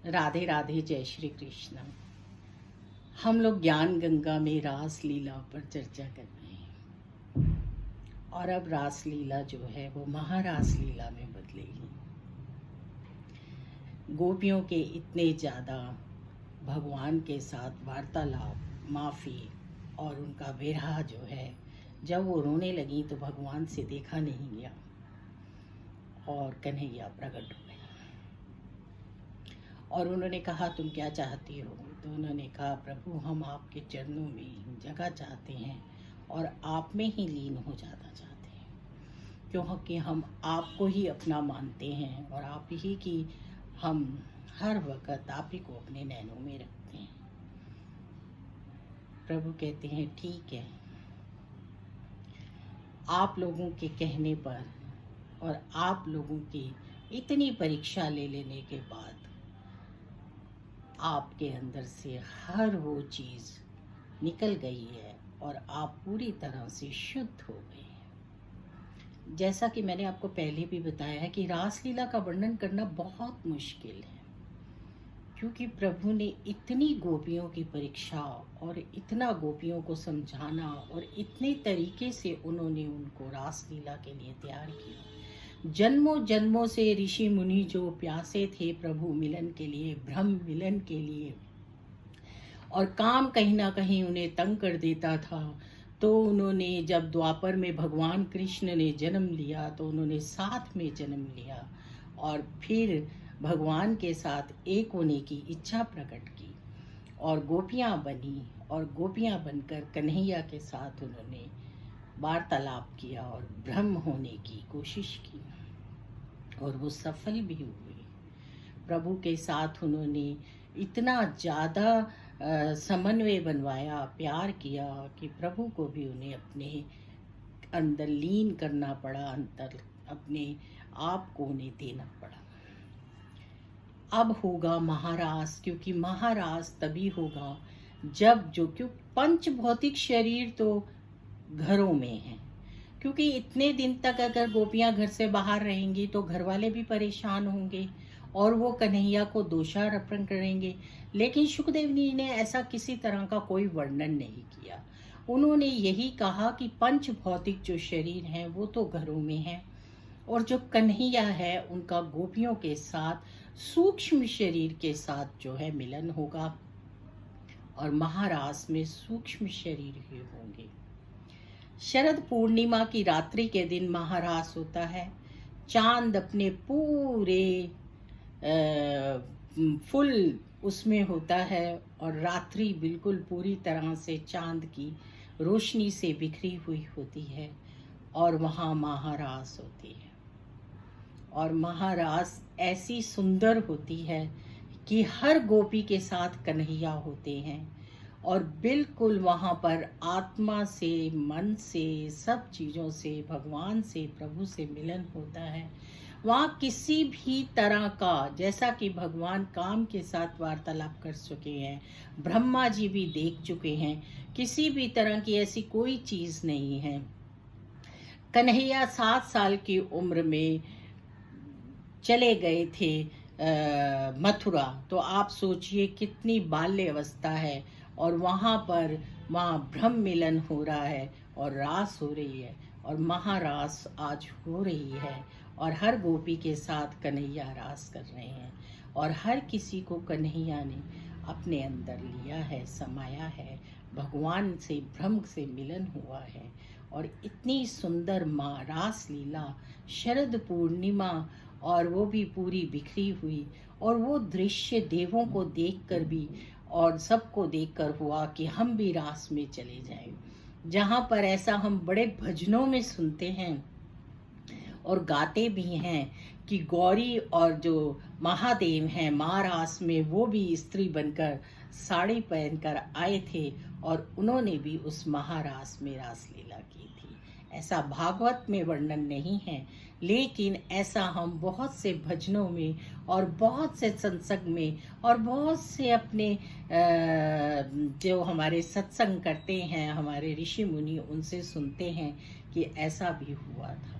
राधे राधे, जय श्री कृष्ण। हम लोग ज्ञान गंगा में रास लीला पर चर्चा कर रहे हैं और अब रास लीला जो है वो महारास लीला में बदलेगी। गोपियों के इतने ज़्यादा भगवान के साथ वार्तालाप, माफ़ी और उनका विरह जो है, जब वो रोने लगी तो भगवान से देखा नहीं गया और कन्हैया प्रकट हुए और उन्होंने कहा तुम क्या चाहती हो? तो उन्होंने कहा प्रभु हम आपके चरणों में जगह चाहते हैं और आप में ही लीन हो जाना चाहते हैं, क्योंकि हम आपको ही अपना मानते हैं और आप ही की हम हर वक्त आप ही को अपने नैनों में रखते हैं। प्रभु कहते हैं ठीक है, आप लोगों के कहने पर और आप लोगों की इतनी परीक्षा ले लेने के बाद आपके अंदर से हर वो चीज़ निकल गई है और आप पूरी तरह से शुद्ध हो गए हैं। जैसा कि मैंने आपको पहले भी बताया है कि रासलीला का वर्णन करना बहुत मुश्किल है, क्योंकि प्रभु ने इतनी गोपियों की परीक्षा और इतना गोपियों को समझाना और इतने तरीके से उन्होंने उनको रासलीला के लिए तैयार किया। जन्मों जन्मों से ऋषि मुनि जो प्यासे थे प्रभु मिलन के लिए, ब्रह्म मिलन के लिए, और काम कहीं ना कहीं उन्हें तंग कर देता था, तो उन्होंने जब द्वापर में भगवान कृष्ण ने जन्म लिया तो उन्होंने साथ में जन्म लिया और फिर भगवान के साथ एक होने की इच्छा प्रकट की और गोपियाँ बनी और गोपियाँ बनकर कन्हैया के साथ उन्होंने वार्तालाप किया और ब्रह्म होने की कोशिश की और वो सफल भी हुए। प्रभु के साथ उन्होंने इतना ज़्यादा समन्वय बनवाया, प्यार किया कि प्रभु को भी उन्हें अपने अंदर लीन करना पड़ा, अंतर अपने आप को उन्हें देना पड़ा। अब होगा महारास, क्योंकि महारास तभी होगा जब क्योंकि पंच भौतिक शरीर तो घरों में है, क्योंकि इतने दिन तक अगर गोपियां घर से बाहर रहेंगी तो घर वाले भी परेशान होंगे और वो कन्हैया को दोषारोपण करेंगे। लेकिन सुखदेव जी ने ऐसा किसी तरह का कोई वर्णन नहीं किया। उन्होंने यही कहा कि पंच भौतिक जो शरीर हैं वो तो घरों में है और जो कन्हैया है उनका गोपियों के साथ सूक्ष्म शरीर के साथ जो है मिलन होगा और महारास में सूक्ष्म शरीर ही होंगे। शरद पूर्णिमा की रात्रि के दिन महारास होता है। चांद अपने पूरे फुल उसमें होता है और रात्रि बिल्कुल पूरी तरह से चांद की रोशनी से बिखरी हुई होती है और वहाँ महारास होती है। और महारास ऐसी सुंदर होती है कि हर गोपी के साथ कन्हैया होते हैं और बिल्कुल वहाँ पर आत्मा से, मन से, सब चीज़ों से, भगवान से, प्रभु से मिलन होता है। वहाँ किसी भी तरह का, जैसा कि भगवान काम के साथ वार्तालाप कर चुके हैं, ब्रह्मा जी भी देख चुके हैं, किसी भी तरह की ऐसी कोई चीज़ नहीं है। कन्हैया 7 साल की उम्र में चले गए थे मथुरा, तो आप सोचिए कितनी बाल्य अवस्था है और वहाँ पर ब्रह्म मिलन हो रहा है और रास हो रही है और महारास आज हो रही है और हर गोपी के साथ कन्हैया रास कर रहे हैं और हर किसी को कन्हैया ने अपने अंदर लिया है, समाया है, भगवान से, ब्रह्म से मिलन हुआ है। और इतनी सुंदर रास लीला शरद पूर्णिमा, और वो भी पूरी बिखरी हुई, और वो दृश्य देवों को देखकर भी और सबको देखकर हुआ कि हम भी रास में चले जाएं, जहाँ पर ऐसा हम बड़े भजनों में सुनते हैं और गाते भी हैं कि गौरी और जो महादेव हैं महारास में वो भी स्त्री बनकर साड़ी पहनकर आए थे और उन्होंने भी उस महारास में रासलीला की थी। ऐसा भागवत में वर्णन नहीं है, लेकिन ऐसा हम बहुत से भजनों में और बहुत से सत्संग में और बहुत से अपने जो हमारे सत्संग करते हैं हमारे ऋषि मुनि, उनसे सुनते हैं कि ऐसा भी हुआ था।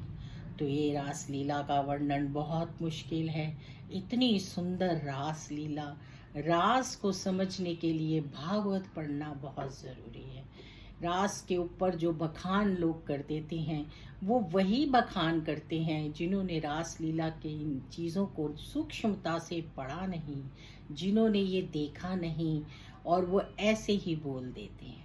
तो ये रासलीला का वर्णन बहुत मुश्किल है, इतनी सुंदर रास लीला। रास को समझने के लिए भागवत पढ़ना बहुत ज़रूरी है। रास के ऊपर जो बखान लोग कर देते हैं वो वही बखान करते हैं जिन्होंने रास लीला के इन चीज़ों को सूक्ष्मता से पढ़ा नहीं, जिन्होंने ये देखा नहीं, और वो ऐसे ही बोल देते हैं।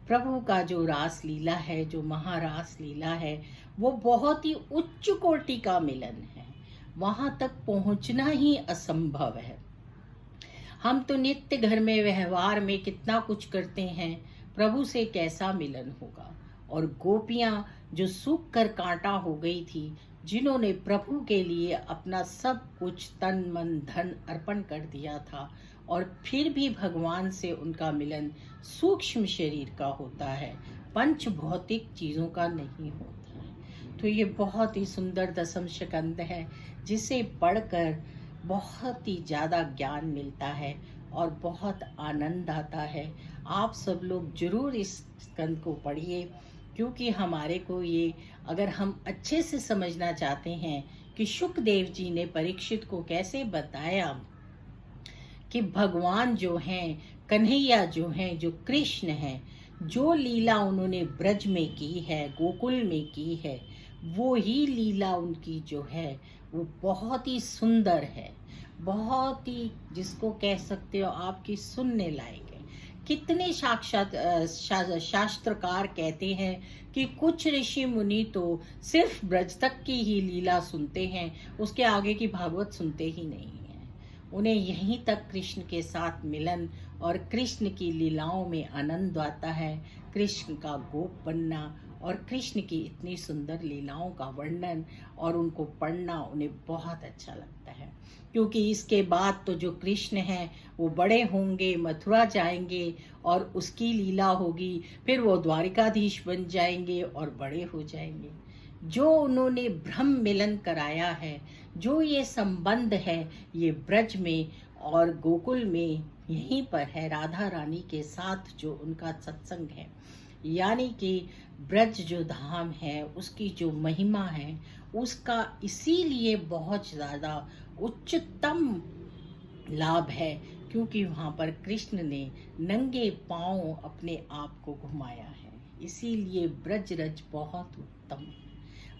प्रभु का जो रास लीला है, जो महारास लीला है, वो बहुत ही उच्च कोटि का मिलन है। वहाँ तक पहुँचना ही असंभव है। हम तो नित्य घर में व्यवहार में कितना कुछ करते हैं, प्रभु से कैसा मिलन होगा। और गोपियाँ जो सूख कर कांटा हो गई थी, जिन्होंने प्रभु के लिए अपना सब कुछ तन मन धन अर्पण कर दिया था, और फिर भी भगवान से उनका मिलन सूक्ष्म शरीर का होता है, पंच भौतिक चीज़ों का नहीं होता है। तो ये बहुत ही सुंदर दशम स्कंद है, जिसे पढ़कर बहुत ही ज़्यादा ज्ञान मिलता है और बहुत आनंद आता है। आप सब लोग जरूर इस स्कंद को पढ़िए, क्योंकि हमारे को ये, अगर हम अच्छे से समझना चाहते हैं कि शुकदेव जी ने परीक्षित को कैसे बताया कि भगवान जो हैं, कन्हैया जो हैं, जो कृष्ण हैं, जो लीला उन्होंने ब्रज में की है, गोकुल में की है, वो ही लीला उनकी जो है वो बहुत ही सुंदर है, बहुत ही, जिसको कह सकते हो आपकी सुनने लायक है। कितने शास्त्रकार कहते हैं कि कुछ ऋषि मुनि तो सिर्फ ब्रज तक की ही लीला सुनते हैं, उसके आगे की भागवत सुनते ही नहीं हैं। उन्हें यहीं तक कृष्ण के साथ मिलन और कृष्ण की लीलाओं में आनंद आता है, कृष्ण का गोप बनना और कृष्ण की इतनी सुंदर लीलाओं का वर्णन और उनको पढ़ना उन्हें बहुत अच्छा लगता है। क्योंकि इसके बाद तो जो कृष्ण हैं वो बड़े होंगे, मथुरा जाएंगे और उसकी लीला होगी, फिर वो द्वारिकाधीश बन जाएंगे और बड़े हो जाएंगे। जो उन्होंने ब्रह्म मिलन कराया है, जो ये संबंध है, ये ब्रज में और गोकुल में यहीं पर है, राधा रानी के साथ जो उनका सत्संग है। यानी कि ब्रज जो धाम है, उसकी जो महिमा है, उसका इसीलिए बहुत ज़्यादा उच्चतम लाभ है, क्योंकि वहाँ पर कृष्ण ने नंगे पांव अपने आप को घुमाया है। इसीलिए ब्रज रज बहुत उत्तम है।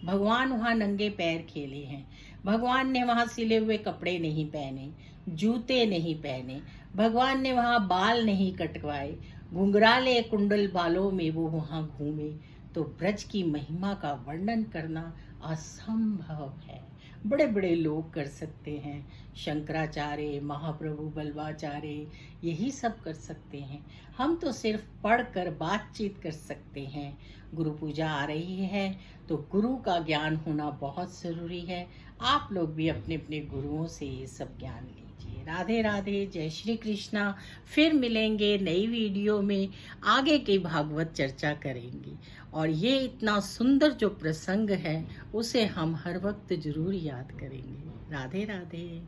भगवान वहाँ नंगे पैर खेले हैं, भगवान ने वहाँ सिले हुए कपड़े नहीं पहने, जूते नहीं पहने, भगवान ने वहाँ बाल नहीं कटवाए, घुंघराले कुंडल बालों में वो वहाँ घूमे। तो ब्रज की महिमा का वर्णन करना असंभव है। बड़े बड़े लोग कर सकते हैं, शंकराचार्य, महाप्रभु बल्वाचार्य, यही सब कर सकते हैं। हम तो सिर्फ पढ़कर बातचीत कर सकते हैं। गुरु पूजा आ रही है तो गुरु का ज्ञान होना बहुत ज़रूरी है। आप लोग भी अपने अपने गुरुओं से ये सब ज्ञान लीजिए। राधे राधे, जय श्री कृष्णा। फिर मिलेंगे नई वीडियो में, आगे की भागवत चर्चा करेंगे। और ये इतना सुंदर जो प्रसंग है उसे हम हर वक्त जरूर याद करेंगे। राधे राधे।